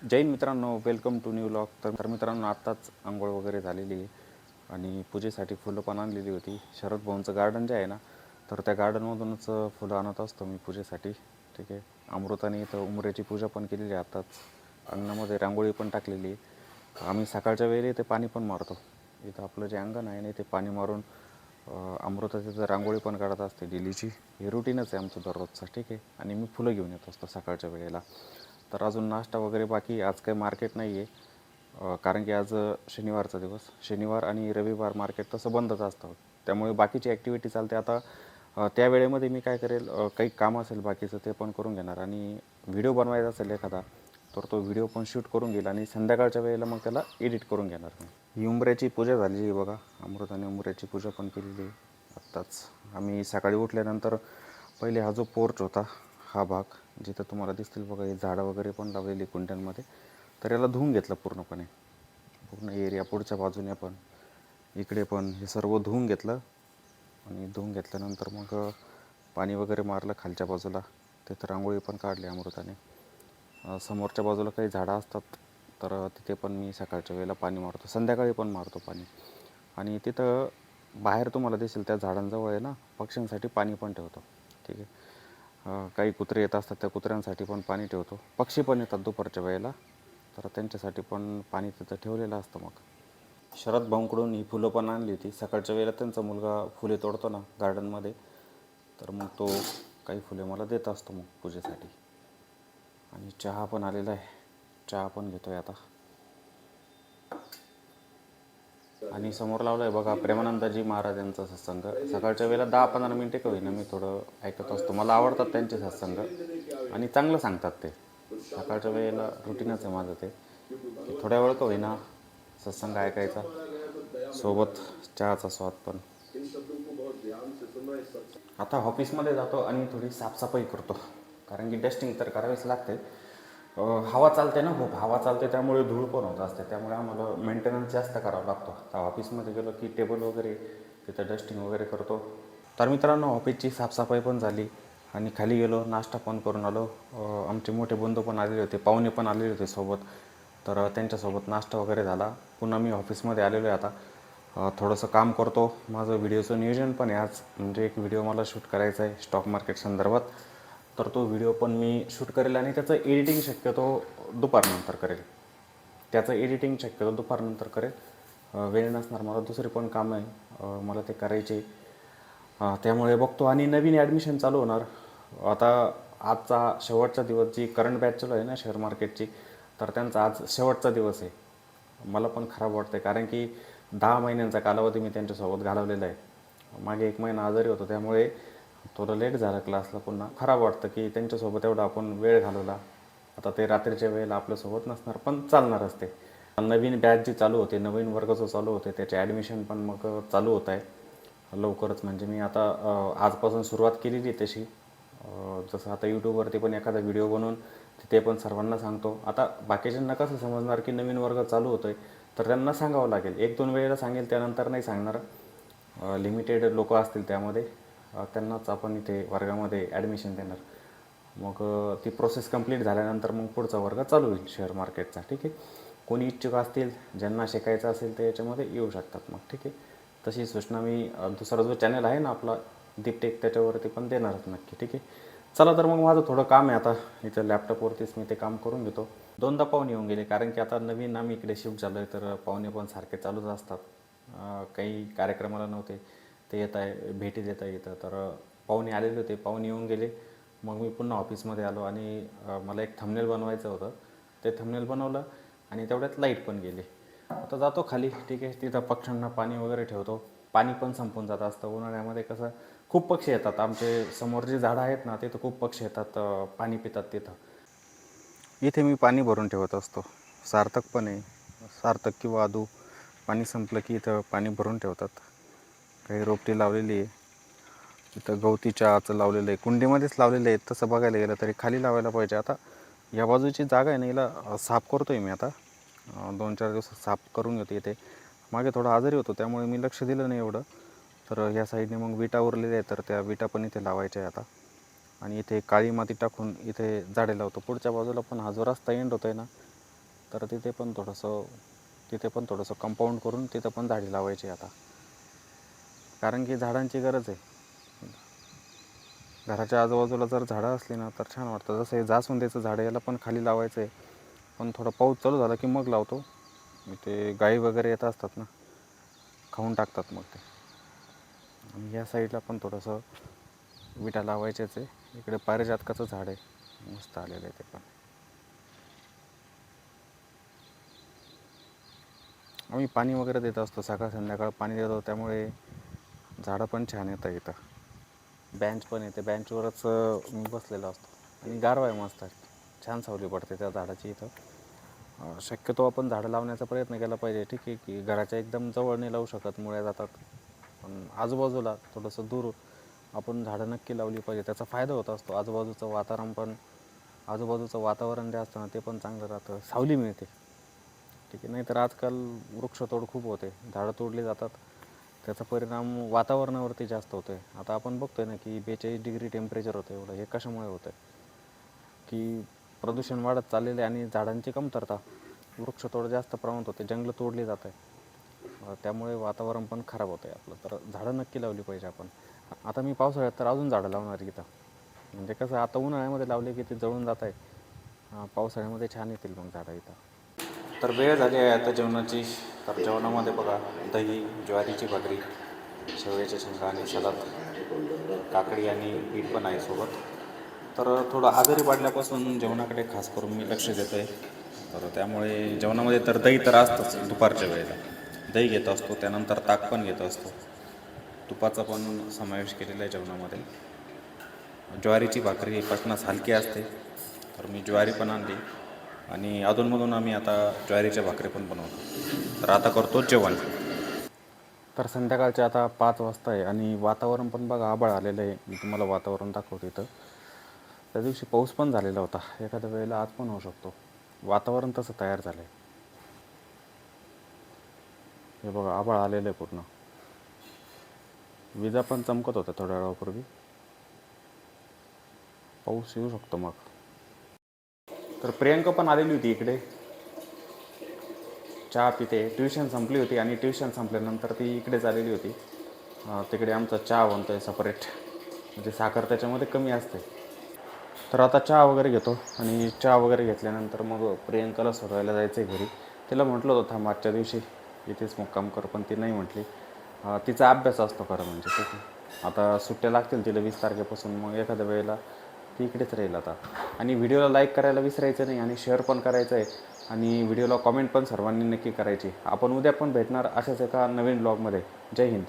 जय हिंद मित्रांनो, welcome to new vlog. तर मित्रांनो, आत्ताच आंघोळ वगैरे झालेली आहे आणि पूजेसाठी फुलं पण आणलेली होती. शरद भाऊंचं गार्डन जे आहे ना, तर त्या गार्डनमधूनच फुलं आणत असतो मी पूजेसाठी. ठीक आहे. अमृताने इथं उंबऱ्याची पूजा पण केलेली आहे. आत्ताच अंगणामध्ये रांगोळी पण टाकलेली आहे. आम्ही सकाळच्या वेळी इथे पाणी पण मारतो. इथं आपलं जे अंगण आहे ना, ते पाणी मारून अमृता तिथं रांगोळी पण काढत असते डेलीची. हे रुटीनच आहे आमचं दररोजचं. ठीक आहे. आणि मी फुलं घेऊन येत असतो सकाळच्या वेळेला. तर अजून नाश्ता वगैरे बाकी. आज काही मार्केट नाही आहे, कारण की आज शनिवारचा दिवस. शनिवार आणि रविवार मार्केट तसं बंदच असतं, त्यामुळे बाकीची ॲक्टिव्हिटी चालते. आता त्या वेळेमध्ये मी काय करेल, काही काम असेल बाकीचं ते पण करून घेणार, आणि व्हिडिओ बनवायचा असेल एखादा तर तो व्हिडिओ पण शूट करून घेईल, आणि संध्याकाळच्या वेळेला मग त्याला एडिट करून घेणार मी. ही उंबऱ्याची पूजा झालेली आहे बघा. अमृताने उंबऱ्याची पूजा पण केलेली आहे आत्ताच. आम्ही सकाळी उठल्यानंतर पहिले हा जो पोर्च होता, हा भाग जिथं तुम्हाला दिसतील बघा, हे झाडं वगैरे पण लावलेली कुंड्यांमध्ये, तर याला धुवून घेतलं पूर्णपणे. पूर्ण एरिया पुढच्या बाजूने पण, इकडे पण, हे सर्व धुवून घेतलं. आणि धुवून घेतल्यानंतर मग पाणी वगैरे मारलं खालच्या बाजूला. तिथं रांगोळी पण काढली अमृताने. समोरच्या बाजूला काही झाडं असतात, तर तिथे पण मी सकाळच्या वेळेला पाणी मारतो, संध्याकाळी पण मारतो पाणी. आणि तिथं बाहेर तुम्हाला दिसेल त्या झाडांजवळ आहे ना, पक्ष्यांसाठी पाणी पण ठेवतो. ठीक आहे. काही कुत्रे येत असतात, त्या कुत्र्यांसाठी पण पाणी ठेवतो. पक्षी पण येतात दुपारच्या वेळेला, तर त्यांच्यासाठी पण पाणी तिथं ठेवलेलं असतं. मग शरद भाऊंकडून ही फुलं पण आणली होती. सकाळच्या वेळेला त्यांचा मुलगा फुले तोडतो ना गार्डनमध्ये, तर मग तो काही फुले मला देत असतो मग पूजेसाठी. आणि चहा पण आलेला आहे, चहा पण घेतो आहे आता. आणि समोर लावलं आहे बघा, प्रेमानंदजी महाराज यांचा सत्संग. सकाळच्या वेळेला 10-15 मिनटे का होईना मी थोडं ऐकत असतो. मला आवडतात त्यांचे सत्संग, आणि चांगलं सांगतात ते. सकाळच्या वेळेला रुटीनच आहे माझं ते, थोड्या वेळ का होईना सत्संग ऐकायचा, सोबत चहाचा स्वाद पण. आता ऑफिसमध्ये जातो आणि थोडी साफसफाई करतो, कारण की डस्टिंग तर करावीच लागते. हवा चालते ना, खूप हवा चालते, त्यामुळे धूळ पण होत असते, त्यामुळे आम्हाला मेंटेनन्स जास्त करावा लागतो. आता ऑफिसमध्ये गेलो की टेबल वगैरे तिथं डस्टिंग वगैरे करतो. तर मित्रांनो, ऑफिसची साफसफाई पण झाली आणि खाली गेलो, नाश्ता पण करून आलो. आमचे मोठे बंधू पण आलेले होते, पाहुणे पण आलेले होते सोबत, तर त्यांच्यासोबत नाश्ता वगैरे झाला. पुन्हा मी ऑफिसमध्ये आलेलो आहे आता. थोडंसं काम करतो. माझं व्हिडिओचं नियोजन पण आहे आज, म्हणजे एक व्हिडिओ मला शूट करायचा आहे स्टॉक मार्केट संदर्भात. तर तो व्हिडिओ पण मी शूट करेल, आणि त्याचं एडिटिंग शक्यतो दुपारनंतर करेल. करेल. वेळ नसणार मला, दुसरे पण काम आहे मला ते करायचे. त्यामुळे बघतो. आणि नवीन ॲडमिशन चालू होणार आता. आजचा शेवटचा दिवस, जी करंट बॅच चालू आहे ना शेअर मार्केटची, तर त्यांचा आज शेवटचा दिवस आहे. मला पण खराब वाटतं आहे, कारण की 10 महिन्यांचा कालावधी मी त्यांच्यासोबत घालवलेला आहे. मागे 1 महिना आजारी होतो, त्यामुळे थोडं लेट झालं क्लासला. पुन्हा खराब वाटतं की त्यांच्यासोबत एवढा आपण वेळ घालवला. आता ते रात्रीच्या वेळेला आपल्यासोबत नसणार, पण चालणार असते. नवीन बॅच जी चालू होते, नवीन वर्ग जो चालू होते, त्याचे ॲडमिशन पण मग चालू होत आहे लवकरच. म्हणजे मी आता आजपासून सुरुवात केलेली आहे तशी. जसं आता यूट्यूबवरती पण एखादा व्हिडिओ बनवून ते पण सर्वांना सांगतो. आता बाकीच्यांना कसं समजणार की नवीन वर्ग चालू होतो आहे, तर त्यांना सांगावं लागेल. 1-2 वेळेला सांगेल, त्यानंतर नाही सांगणार. लिमिटेड लोक असतील त्यामध्ये, त्यांनाच आपण इथे वर्गामध्ये ॲडमिशन देणार. मग ती प्रोसेस कंप्लीट झाल्यानंतर मग पुढचा वर्ग चालू होईल शेअर मार्केटचा. ठीक आहे. कोणी इच्छुक असतील, ज्यांना शिकायचं असेल, ते याच्यामध्ये येऊ शकतात मग. ठीक आहे. तशी सूचना मी दुसरा जो चॅनल आहे ना आपला दीपटेक, त्याच्यावरती पण देणारच नक्की. ठीक आहे. चला, तर मग माझं थोडं काम आहे आता इथं लॅपटॉपवरतीच मी ते काम करून घेतो. 2दा पाहुणे येऊन गेले, कारण की आता नवीन आम्ही इकडे शिफ्ट झालो आहे, तर पाहुणे पण सारखे चालूच असतात. काही कार्यक्रमाला नव्हते ते येत आहे, भेटी देता येतं, तर पाहुणे आलेले होते, पाहुणे येऊन गेले. मग मी पुन्हा ऑफिसमध्ये आलो, आणि मला एक थंबनेल बनवायचं होतं. ते थंबनेल बनवलं, आणि तेवढ्यात लाईट पण गेली. आता जातो खाली. ठीक आहे. तिथं पक्ष्यांना पाणी वगैरे ठेवतो. पाणी पण संपून जात असतं उन्हाळ्यामध्ये. कसं खूप पक्षी येतात, आमचे समोर जी झाडं आहेत ना, तिथं खूप पक्षी येतात, पाणी पितात तिथं. इथे मी पाणी भरून ठेवत असतो. सार्थक पण आहे, सार्थक किंवा आदू. पाणी संपलं की इथं पाणी भरून ठेवतात. काही रोपटी लावलेली आहे इथं, गवती चहाचं लावलेलं आहे, कुंडीमध्येच लावलेलं आहे. तसं बघायला गेलं तरी खाली लावायला पाहिजे. आता या बाजूची जागा आहे ना, हिला साफ करतो आहे मी आता. 2-4 दिवसात साफ करून घेतो. इथे मागे थोडा आजारी होतो, त्यामुळे मी लक्ष दिलं नाही एवढं. तर ह्या साईडने मग विटा उरलेल्या आहेत, तर त्या विटा पण इथे लावायच्या आहे आता. आणि इथे काळी माती टाकून इथे झाडे लावतो. पुढच्या बाजूला पण हा जो रस्ता एंड होतो आहे ना, तर तिथे पण थोडंसं कंपाऊंड करून तिथं पण झाडी लावायची आता, कारण की झाडांची गरज आहे. घराच्या आजूबाजूला जर झाडं असली ना तर छान वाटतं. जसं हे जास्वंदीचं झाड याला पण खाली लावायचं आहे, पण थोडा पाऊस चालू झाला की मग लावतो. ते गाई वगैरे येत असतात ना, खाऊन टाकतात मग ते. आणि या साईडला पण थोडंसं विटा लावायचेच आहे. इकडे पारिजातकाचं झाड आहे, मस्त आलेलं आहे ते पण. आम्ही पाणी वगैरे देत असतो, सकाळ संध्याकाळ पाणी देतो, त्यामुळे झाडं पण छान येतं इथं. बेंच पण येते, बेंचवरच मी बसलेलो असतो आणि गारवा आहे मस्त, छान सावली पडते त्या झाडाची इथं. शक्यतो आपण झाडं लावण्याचा प्रयत्न केला पाहिजे. ठीक आहे की घराच्या एकदम जवळ नाही लावू शकत, मुळ्या जातात, पण आजूबाजूला थोडंसं दूर आपण झाडं नक्की लावली पाहिजे. त्याचा फायदा होत असतो. आजूबाजूचं वातावरण जे असतं ना ते पण चांगलं राहतं, सावली मिळते. ठीक आहे, नाहीतर आजकाल वृक्षतोड खूप होते, झाडं तोडली जातात, त्याचा परिणाम वातावरणावरती जास्त होतो आहे. आता आपण बघतोय ना की 42 डिग्री टेम्परेचर होतं एवढं. हे कशामुळे होतं आहे? की प्रदूषण वाढत चाललेलं आहे आणि झाडांची कमतरता, वृक्षतोड जास्त प्रमाणात होते, जंगलं तोडली जात आहे, त्यामुळे वातावरण पण खराब होतं आहे आपलं. तर झाडं नक्की लावली पाहिजे आपण. आता मी पावसाळ्यात तर अजून झाडं लावणार इथं. म्हणजे कसं, आता उन्हाळ्यामध्ये लावले की ते जळून जात आहे, पावसाळ्यामध्ये छान येतील मग झाडं इथं. तर वेळ झाली आहे आता जेवणाची. तर जेवणामध्ये बघा, दही, ज्वारीची भाकरी, शेवयाच्या शेंगा आणि सलाद, काकडी आणि पीठ पण आहे सोबत. तर थोडं आजारी पडल्यापासून जेवणाकडे खास करून मी लक्ष देतो आहे. तर त्यामुळे जेवणामध्ये तर दही तर असतंच दुपारच्या वेळेला. दही घेत असतो, त्यानंतर ताक पण घेत असतो, तुपाचा पण समावेश केलेला आहे जेवणामध्ये. ज्वारीची भाकरी पचनास हलकी असते, तर मी ज्वारी पण आणली आणि अधूनमधून आम्ही आता ज्वारीच्या भाकरी पण बनवतो. तर आता करतो जेवण. तर संध्याकाळचे आता 5 वाजता आहे आणि वातावरण पण बघा, आभाळ आलेलं आहे. मी तुम्हाला वातावरण दाखवतो इथं. त्या दिवशी पाऊस पण झालेला होता, एखाद्या वेळेला आज पण होऊ शकतो. वातावरण तसं तयार झालं आहे. हे बघा, आभाळ आलेलं आहे पूर्ण. विजा पण चमकत होत्या थोड्या वेळापूर्वी. पाऊस येऊ शकतो मग. तर प्रियंका पण आलेली होती इकडे, चहा पिते. ट्युशन संपली होती आणि ट्युशन संपल्यानंतर ती इकडेच आलेली होती. तिकडे आमचा चहा बनतो आहे सेपरेट, म्हणजे साखर त्याच्यामध्ये कमी असते. तर आता चहा वगैरे घेतो आणि चहा वगैरे घेतल्यानंतर मग प्रियंकाला सोडवायला जायचं आहे घरी. तिला म्हटलं होतं थांब आजच्या दिवशी इथेच मुक्काम कर, पण ती नाही म्हटली. तिचा अभ्यास असतो खरं म्हणजे. ठीक आहे, आता सुट्ट्या लागतील तिला 20 तारखेपासून, मग एखाद्या वेळेला ती इकडेच राहील आता. आणि व्हिडिओला लाईक करायला विसरायचं नाही आणि शेअर पण करायचं आहे आणि व्हिडिओला कॉमेंट पण सर्वांनी नक्की करायची. आपण उद्या पण भेटणार अशाच एका नवीन ब्लॉगमध्ये. जय हिंद.